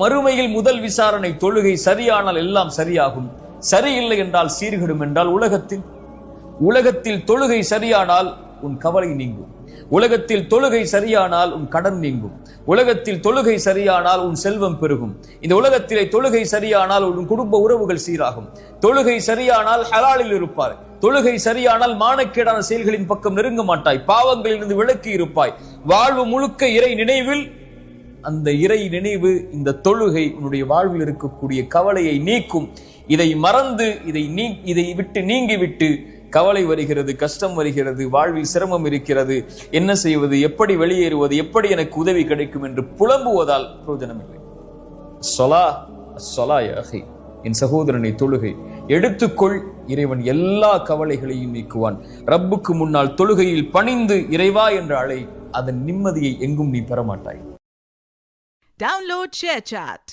மறுமையில் முதல் விசாரணை தொழுகை சரியானால் எல்லாம் சரியாகும், சரியில்லை என்றால் சீர்கெடும் என்றால் உலகத்தில் தொழுகை சரியானால் உன் கவலை நீங்கும், உலகத்தில் தொழுகை சரியானால் உன் கடன் நீங்கும், உலகத்தில் தொழுகை சரியானால் உன் செல்வம் பெருகும், இந்த உலகத்திலே தொழுகை சரியானால் உன் குடும்ப உறவுகள் சீராகும், தொழுகை சரியானால் ஹலாலில் இருப்பார், தொழுகை சரியானால் மானக்கேடான செயல்களின் பக்கம் நெருங்க மாட்டாய், பாவங்களிலிருந்து விலக்கி இருப்பாய், வாழ்வு முழுக்க இறை நினைவில். அந்த இறை நினைவு, இந்த தொழுகை உன்னுடைய வாழ்வில் இருக்கக்கூடிய கவலையை நீக்கும். இதை மறந்து இதை விட்டு நீங்கிவிட்டு கவலை வருகிறது, கஷ்டம் வருகிறது, வாழ்வில் சிரமம் இருக்கிறது, என்ன செய்வது, எப்படி வெளியேறுவது, எப்படி எனக்கு உதவி கிடைக்கும் என்று புலம்புவதால் பிரயோஜனம் இல்லை. என் சகோதரனை, தொழுகை எடுத்துக்கொள், இறைவன் எல்லா கவலைகளையும் நீக்குவான். ரப்புக்கு முன்னால் தொழுகையில் பணிந்து இறைவா என்ற அழை, அதன் நிம்மதியை எங்கும் நீ பெறமாட்டாய். Download ShareChat.